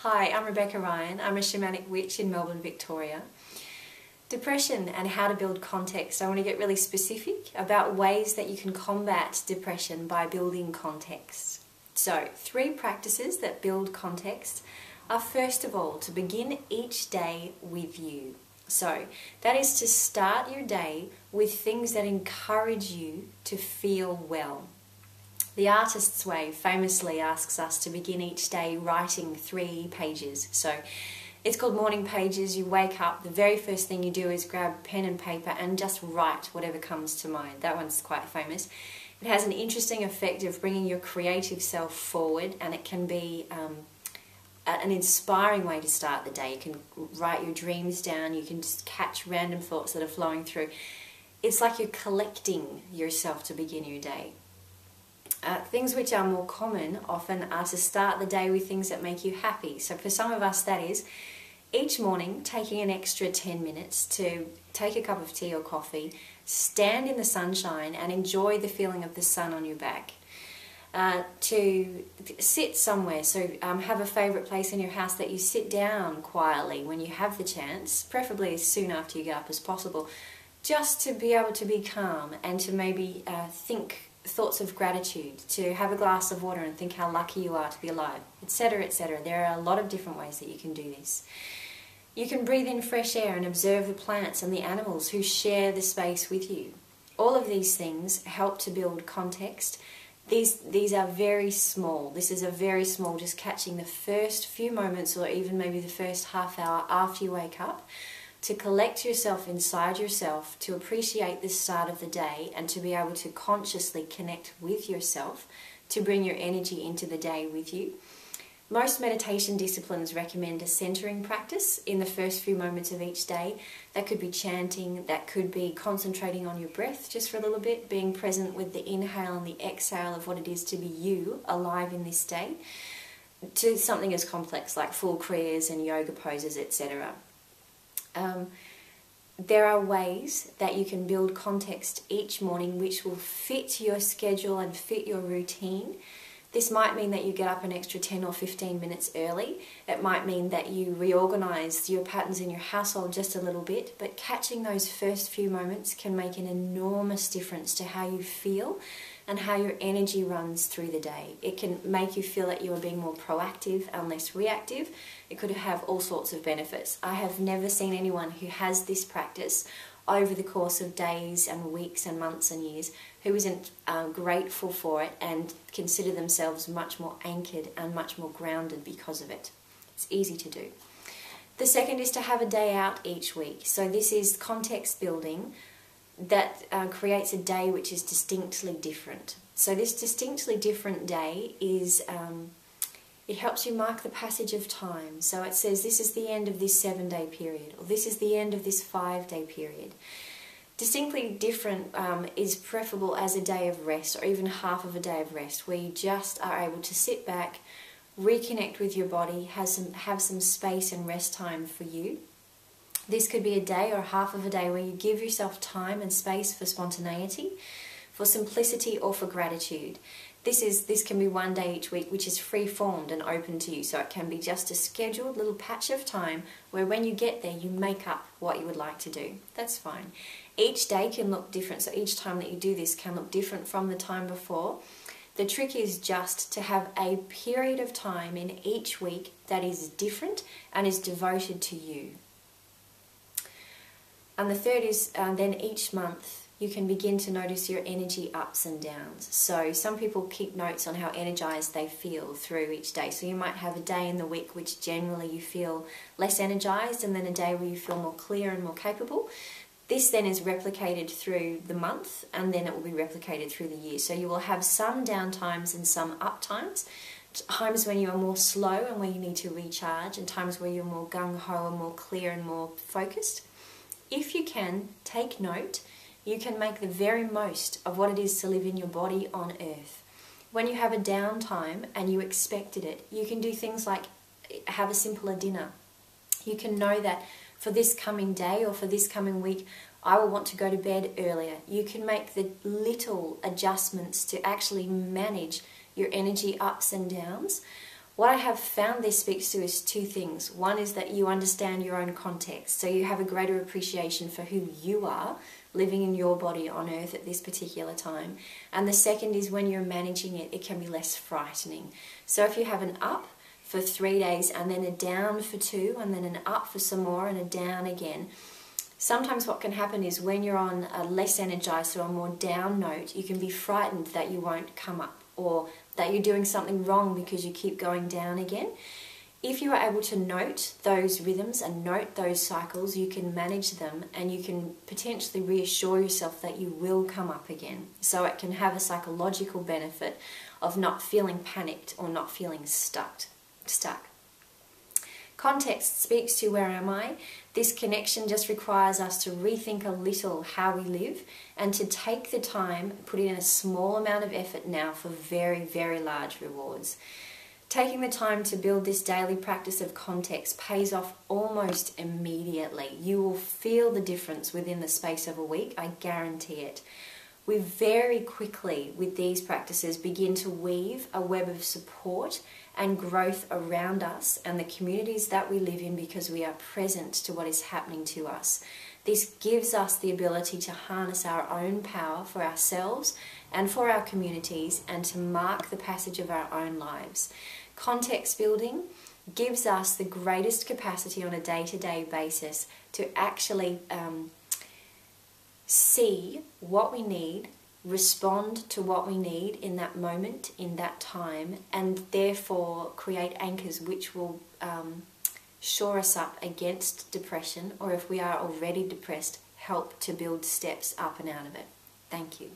Hi, I'm Rebecca Ryan. I'm a shamanic witch in Melbourne, Victoria. Depression and how to build context. I want to get really specific about ways that you can combat depression by building context. So, 3 practices that build context are, first of all, to begin each day with you. So, that is to start your day with things that encourage you to feel well. The Artist's Way famously asks us to begin each day writing 3 pages. So it's called morning pages. You wake up, the very first thing you do is grab pen and paper and just write whatever comes to mind. That one's quite famous. It has an interesting effect of bringing your creative self forward, and it can be an inspiring way to start the day. You can write your dreams down, you can just catch random thoughts that are flowing through. It's like you're collecting yourself to begin your day. Things which are more common often are to start the day with things that make you happy. So for some of us that is each morning taking an extra 10 minutes to take a cup of tea or coffee, stand in the sunshine and enjoy the feeling of the sun on your back. To sit somewhere, so have a favourite place in your house that you sit down quietly when you have the chance, preferably as soon after you get up as possible, just to be able to be calm and to maybe think thoughts of gratitude, to have a glass of water and think how lucky you are to be alive, etc., etc. There are a lot of different ways that you can do this. You can breathe in fresh air and observe the plants and the animals who share the space with you. All of these things help to build context. These are very small. This is a very small, just catching the first few moments or even maybe the first half hour after you wake up, to collect yourself inside yourself, to appreciate the start of the day and to be able to consciously connect with yourself, to bring your energy into the day with you. Most meditation disciplines recommend a centering practice in the first few moments of each day. That could be chanting, that could be concentrating on your breath just for a little bit, being present with the inhale and the exhale of what it is to be you, alive in this day, to something as complex like full kriyas and yoga poses, etc. There are ways that you can build context each morning which will fit your schedule and fit your routine. This might mean that you get up an extra 10 or 15 minutes early. It might mean that you reorganize your patterns in your household just a little bit, but catching those first few moments can make an enormous difference to how you feel and how your energy runs through the day. It can make you feel that you are being more proactive and less reactive. It could have all sorts of benefits. I have never seen anyone who has this practice over the course of days and weeks and months and years who isn't grateful for it and consider themselves much more anchored and much more grounded because of it. It's easy to do. The second is to have a day out each week. So this is context building that creates a day which is distinctly different. So this distinctly different day is, it helps you mark the passage of time. So it says this is the end of this 7-day period, or this is the end of this 5-day period. Distinctly different is preferable as a day of rest, or even half of a day of rest, where you just are able to sit back, reconnect with your body, have some space and rest time for you. This could be a day or half of a day where you give yourself time and space for spontaneity, for simplicity, or for gratitude. This can be one day each week which is free-formed and open to you, so it can be just a scheduled little patch of time where when you get there you make up what you would like to do. That's fine. Each day can look different, so each time that you do this can look different from the time before. The trick is just to have a period of time in each week that is different and is devoted to you. And the third is then each month you can begin to notice your energy ups and downs. So some people keep notes on how energized they feel through each day. So you might have a day in the week which generally you feel less energized, and then a day where you feel more clear and more capable. This then is replicated through the month, and then it will be replicated through the year. So you will have some down times and some up times. Times when you are more slow and where you need to recharge, and times where you're more gung-ho and more clear and more focused. If you can, take note. You can make the very most of what it is to live in your body on earth. When you have a downtime and you expected it, you can do things like have a simpler dinner. You can know that for this coming day or for this coming week, I will want to go to bed earlier. You can make the little adjustments to actually manage your energy ups and downs, What I have found this speaks to is two things. One is that you understand your own context, so you have a greater appreciation for who you are living in your body on earth at this particular time. And the second is when you're managing it, it can be less frightening. So if you have an up for 3 days and then a down for 2 and then an up for some more and a down again, sometimes what can happen is when you're on a less energized or a more down note, you can be frightened that you won't come up or that you're doing something wrong because you keep going down again. If you are able to note those rhythms and note those cycles, you can manage them and you can potentially reassure yourself that you will come up again. So it can have a psychological benefit of not feeling panicked or not feeling stuck. Context speaks to where am I? This connection just requires us to rethink a little how we live and to take the time, put in a small amount of effort now for very, very large rewards. Taking the time to build this daily practice of context pays off almost immediately. You will feel the difference within the space of a week, I guarantee it. We very quickly, with these practices, begin to weave a web of support and growth around us and the communities that we live in because we are present to what is happening to us. This gives us the ability to harness our own power for ourselves and for our communities and to mark the passage of our own lives. Context building gives us the greatest capacity on a day-to-day basis to actually see what we need, respond to what we need in that moment, in that time, and therefore create anchors which will shore us up against depression, or if we are already depressed, help to build steps up and out of it. Thank you.